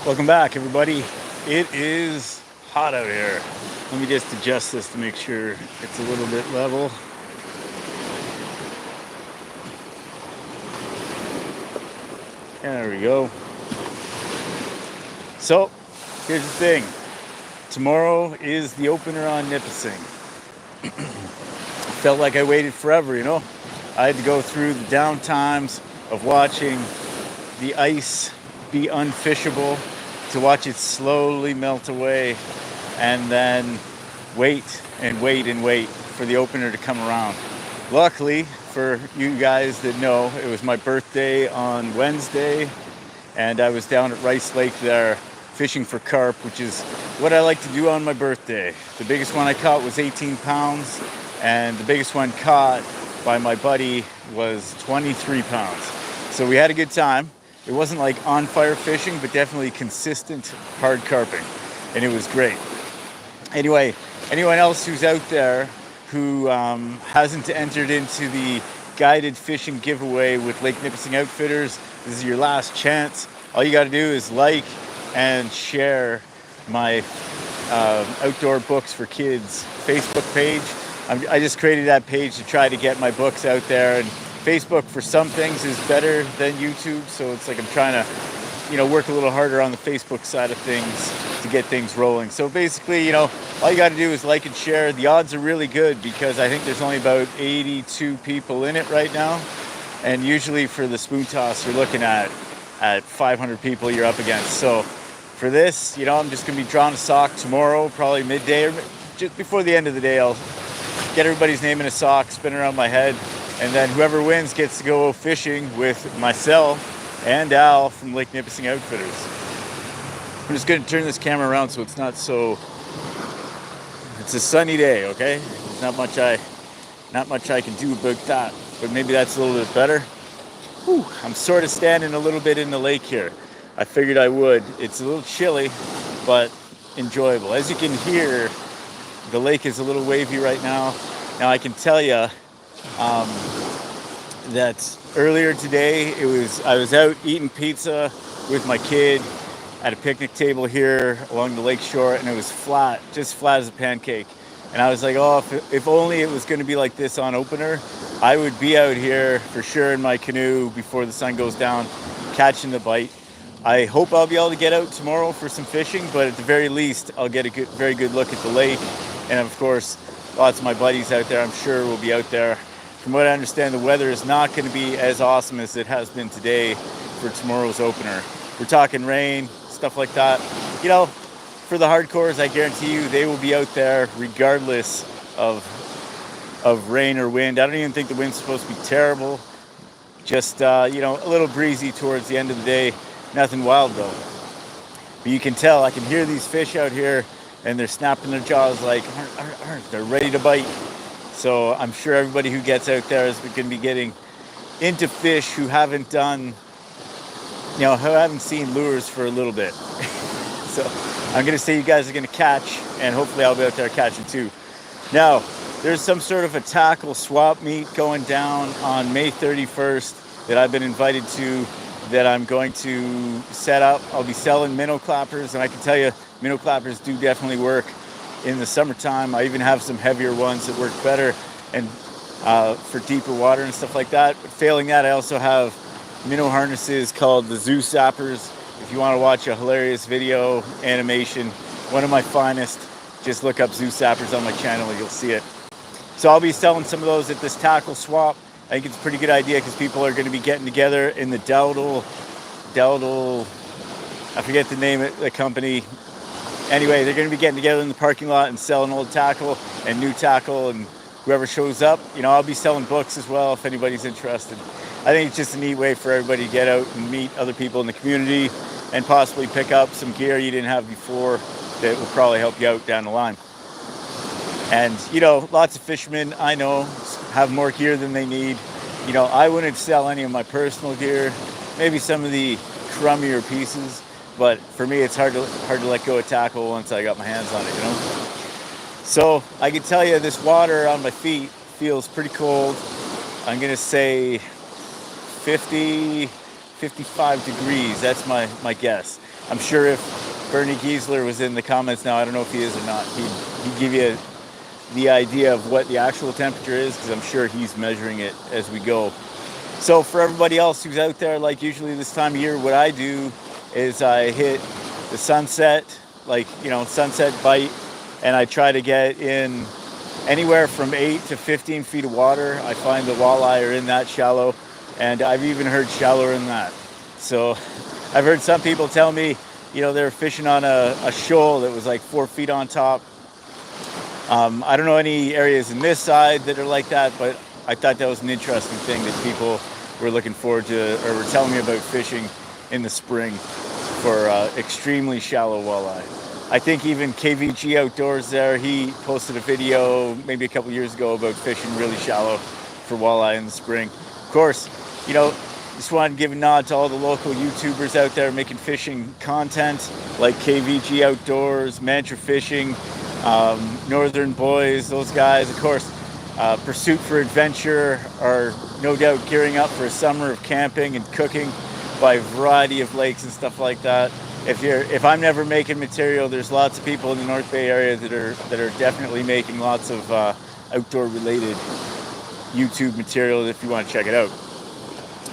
Welcome back, everybody. It is hot out here. Let me just adjust this to make sure it's a little bit level. There we go. So, here's the thing. Tomorrow is the opener on Nipissing. Felt like I waited forever, you know? I had to go through the downtimes of watching the ice be unfishable, to watch it slowly melt away, and then wait and wait and wait for the opener to come around. Luckily, for you guys that know, it was my birthday on Wednesday, and I was down at Rice Lake there fishing for carp, which is what I like to do on my birthday. The biggest one I caught was 18 pounds, and the biggest one caught by my buddy was 23 pounds. So we had a good time. It wasn't like on fire fishing, but definitely consistent hard carping, and it was great. Anyway, anyone else who's out there who hasn't entered into the guided fishing giveaway with Lake Nipissing Outfitters, this is your last chance. All you got to do is like and share my Outdoor Books for Kids Facebook page. I just created that page to try to get my books out there, and Facebook for some things is better than YouTube, so it's like I'm trying to, work a little harder on the Facebook side of things to get things rolling. So basically, all you got to do is like and share. The odds are really good because I think there's only about 82 people in it right now, and usually for the spoon toss, you're looking at 500 people you're up against. So for this, I'm just going to be drawing a sock tomorrow, probably midday or just before the end of the day. I'll get everybody's name in a sock, spin around my head, and then whoever wins gets to go fishing with myself and Al from Lake Nipissing Outfitters. I'm just going to turn this camera around so it's not so. It's a sunny day, okay? There's not much I can do about that, but maybe that's a little bit better. Whew, I'm sort of standing a little bit in the lake here. I figured I would. It's a little chilly, but enjoyable. As you can hear, the lake is a little wavy right now. Now I can tell you that earlier today I was out eating pizza with my kid at a picnic table here along the lake shore, and it was flat, just flat as a pancake. And I was like, oh, if only it was going to be like this on opener, I would be out here for sure in my canoe before the sun goes down, catching the bite. I hope I'll be able to get out tomorrow for some fishing, but at the very least, I'll get a very good look at the lake. And of course, lots of my buddies out there, I'm sure, will be out there. From what I understand, the weather is not going to be as awesome as it has been today for tomorrow's opener. We're talking rain, stuff like that. For the hardcores, I guarantee you they will be out there regardless of rain or wind. I don't even think the wind's supposed to be terrible. Just, a little breezy towards the end of the day. Nothing wild, though. But you can tell, I can hear these fish out here, and they're snapping their jaws like, they're ready to bite. So I'm sure everybody who gets out there is going to be getting into fish who haven't done, who haven't seen lures for a little bit. So I'm going to say you guys are going to catch, and hopefully I'll be out there catching too. Now, there's some sort of a tackle swap meet going down on May 31st that I've been invited to, that I'm going to set up. I'll be selling minnow clappers, and I can tell you, minnow clappers do definitely work in the summertime. I even have some heavier ones that work better and for deeper water and stuff like that. But failing that, I also have minnow harnesses called the Zoo Sappers. If you want to watch a hilarious video animation, one of my finest, just look up Zoo Sappers on my channel and you'll see it. So I'll be selling some of those at this tackle swap. I think it's a pretty good idea because people are going to be getting together in the Dowdle, I forget the name of the company. Anyway, they're going to be getting together in the parking lot and selling old tackle and new tackle, and whoever shows up, I'll be selling books as well if anybody's interested. I think it's just a neat way for everybody to get out and meet other people in the community and possibly pick up some gear you didn't have before that will probably help you out down the line. And, lots of fishermen I know have more gear than they need. I wouldn't sell any of my personal gear, maybe some of the crummier pieces, but for me, it's hard to let go of tackle once I got my hands on it, So I can tell you this water on my feet feels pretty cold. I'm going to say 50, 55 degrees. That's my guess. I'm sure if Bernie Giesler was in the comments now, I don't know if he is or not, he'd give you the idea of what the actual temperature is, because I'm sure he's measuring it as we go. So for everybody else who's out there, like usually this time of year, what I do is I hit the sunset, like, you know, sunset bite, and I try to get in anywhere from 8 to 15 feet of water. I find the walleye are in that shallow, and I've even heard shallower than that. So I've heard some people tell me, you know, they're fishing on a shoal that was like 4 feet on top. I don't know any areas in this side that are like that, but I thought that was an interesting thing that people were looking forward to, or were telling me about fishing in the spring for extremely shallow walleye. I think even KVG Outdoors there, he posted a video maybe a couple years ago about fishing really shallow for walleye in the spring. Of course, you know, just wanted to give a nod to all the local YouTubers out there making fishing content, like KVG Outdoors, Mantra Fishing, Northern Boys, those guys. Of course, Pursuit for Adventure are no doubt gearing up for a summer of camping and cooking by a variety of lakes and stuff like that. If I'm never making material, there's lots of people in the North Bay area that are definitely making lots of outdoor related YouTube material if you want to check it out.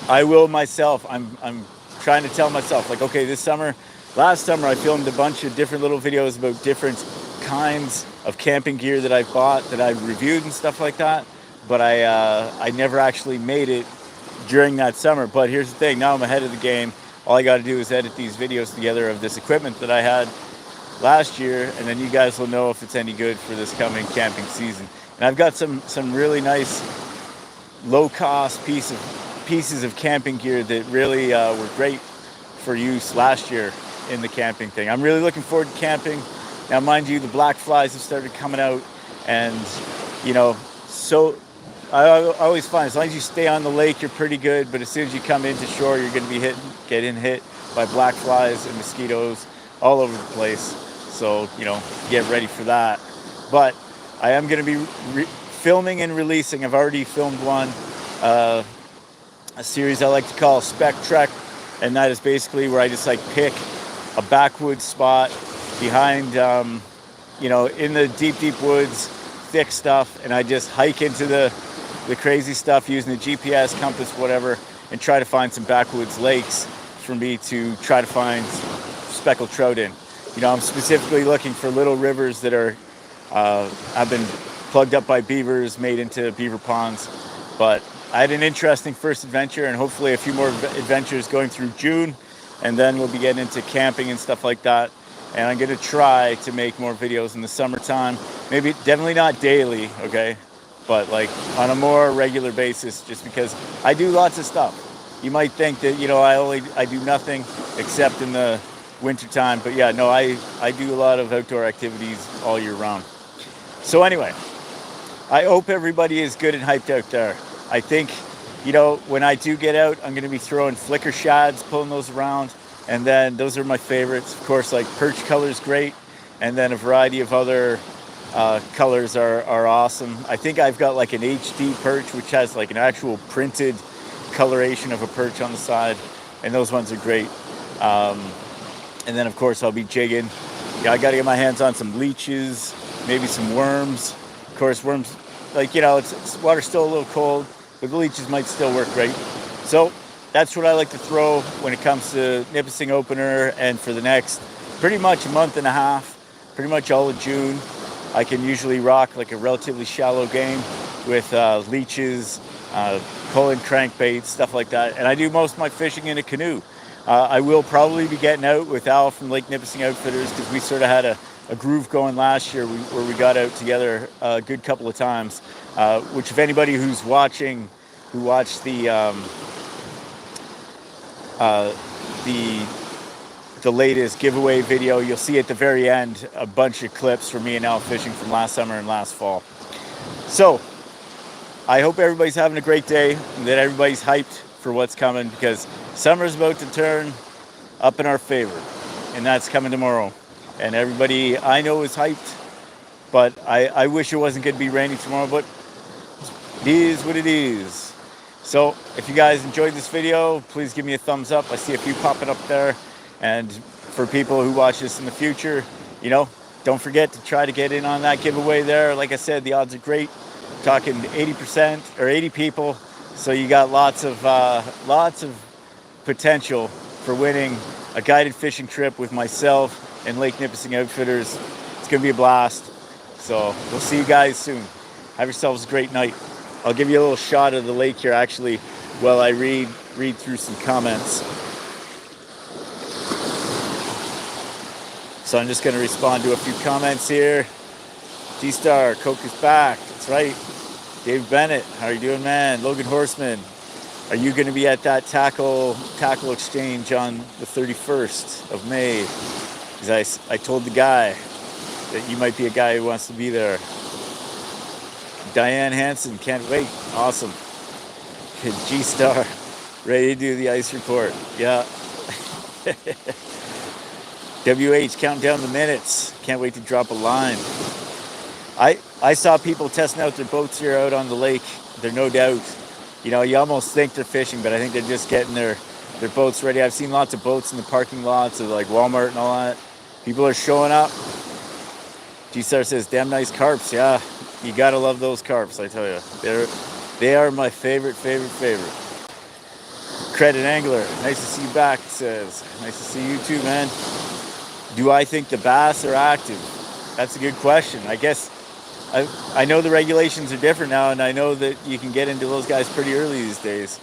I will myself, I'm trying to tell myself, like, okay, last summer I filmed a bunch of different little videos about different kinds of camping gear that I bought, that I reviewed and stuff like that, but I never actually made it during that summer. But here's the thing, now I'm ahead of the game. All I got to do is edit these videos together of this equipment that I had last year, and then you guys will know if it's any good for this coming camping season. And I've got some really nice low-cost pieces of camping gear that really were great for use last year in the camping thing. I'm really looking forward to camping. Now, mind you, the black flies have started coming out, and, you know, so I always find as long as you stay on the lake, you're pretty good, but as soon as you come into shore, you're going to be getting hit by black flies and mosquitoes all over the place. So, you know, get ready for that. But I am going to be filming and releasing. I've already filmed one, a series I like to call Spec Trek, and that is basically where I just like pick a backwoods spot behind, you know, in the deep woods, thick stuff, and I just hike into the crazy stuff using the GPS, compass, whatever, and try to find some backwoods lakes for me to try to find speckled trout in. You know, I'm specifically looking for little rivers that are have been plugged up by beavers, made into beaver ponds. But I had an interesting first adventure, and hopefully a few more adventures going through June, and then we'll be getting into camping and stuff like that. And I'm going to try to make more videos in the summertime. Maybe, definitely not daily, okay? But like on a more regular basis, just because I do lots of stuff. You might think that, you know, I do nothing except in the wintertime. But yeah, no, I do a lot of outdoor activities all year round. So anyway, I hope everybody is good and hyped out there. I think, you know, when I do get out, I'm going to be throwing flicker shads, pulling those around. And then those are my favorites. Of course, like perch color's great. And then a variety of other colors are awesome. I think I've got like an HD perch, which has like an actual printed coloration of a perch on the side. And those ones are great. And then, of course, I'll be jigging. Yeah, I got to get my hands on some leeches, maybe some worms. Of course, worms, like, you know, it's water's still a little cold, but the leeches might still work great. So that's what I like to throw when it comes to Nipissing opener, and for the next pretty much a month and a half, pretty much all of June, I can usually rock like a relatively shallow game with leeches, pulling crankbaits, stuff like that. And I do most of my fishing in a canoe. I will probably be getting out with Al from Lake Nipissing Outfitters, because we sort of had a groove going last year where we got out together a good couple of times, which if anybody who's watching, who watched the latest giveaway video, you'll see at the very end a bunch of clips from me and Al fishing from last summer and last fall. So I hope everybody's having a great day, and that everybody's hyped for what's coming, because summer's about to turn up in our favor, and that's coming tomorrow. And everybody I know is hyped, but I wish it wasn't going to be raining tomorrow, but it is what it is. So if you guys enjoyed this video, please give me a thumbs up. I see a few popping up there. And for people who watch this in the future, you know, don't forget to try to get in on that giveaway there. Like I said, the odds are great. Talking 80% or 80 people, so you got lots of potential for winning a guided fishing trip with myself and Lake Nipissing Outfitters. It's gonna be a blast. So we'll see you guys soon. Have yourselves a great night. I'll give you a little shot of the lake here actually while I read through some comments. So I'm just gonna respond to a few comments here. G-Star, Coke is back. That's right. Dave Bennett, how are you doing, man? Logan Horseman, are you going to be at that tackle exchange on the 31st of May? Because I told the guy that you might be a guy who wants to be there. Diane Hansen, can't wait. Awesome. G-Star, ready to do the ice report. Yeah. WH, counting down the minutes. Can't wait to drop a line. I saw people testing out their boats here out on the lake. They're no doubt, you know, you almost think they're fishing, but I think they're just getting their boats ready. I've seen lots of boats in the parking lots of like Walmart and all that. People are showing up. G-Star says, damn nice carps. Yeah, you gotta love those carps, I tell you. They are my favorite. Credit Angler, nice to see you back, it says. Nice to see you too, man. Do I think the bass are active? That's a good question. I guess I know the regulations are different now, and I know that you can get into those guys pretty early these days.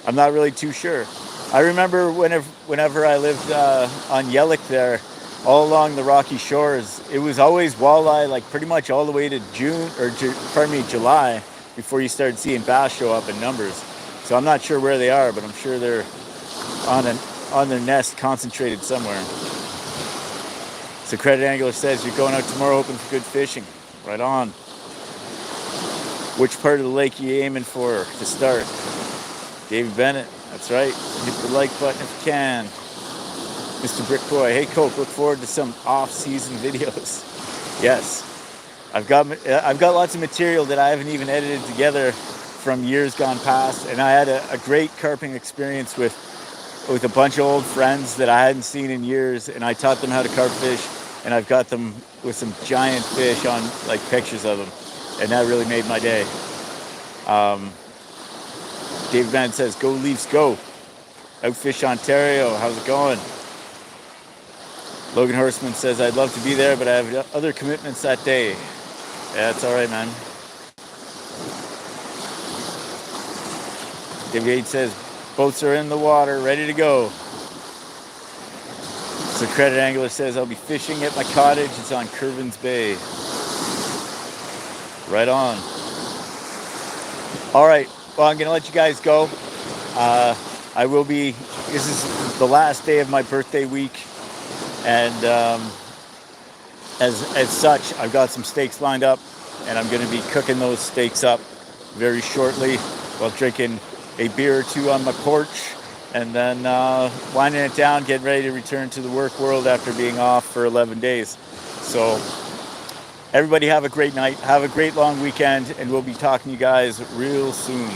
I'm not really too sure. I remember whenever I lived on Yellick there, all along the rocky shores, it was always walleye, like pretty much all the way to July, before you started seeing bass show up in numbers. So I'm not sure where they are, but I'm sure they're on their nest, concentrated somewhere. So Credit Angler says, you're going out tomorrow hoping for good fishing. Right on. Which part of the lake are you aiming for to start? David Bennett, that's right. Hit the like button if you can. Mr. Brickboy, hey Coke, look forward to some off-season videos. Yes, I've got lots of material that I haven't even edited together from years gone past, and I had a great carping experience with a bunch of old friends that I hadn't seen in years, and I taught them how to carp fish, and I've got them with some giant fish on, like, pictures of them, and that really made my day. David Van says, go Leafs, go. Outfish Ontario, how's it going? Logan Horseman says, I'd love to be there, but I have other commitments that day. Yeah, it's all right, man. David Yates says, boats are in the water, ready to go. So Credit Angler says, I'll be fishing at my cottage. It's on Curvins Bay. Right on. All right. Well, I'm going to let you guys go. This is the last day of my birthday week. And as such, I've got some steaks lined up. And I'm going to be cooking those steaks up very shortly while drinking a beer or two on my porch. And then winding it down, getting ready to return to the work world after being off for 11 days. So everybody have a great night. Have a great long weekend. And we'll be talking to you guys real soon.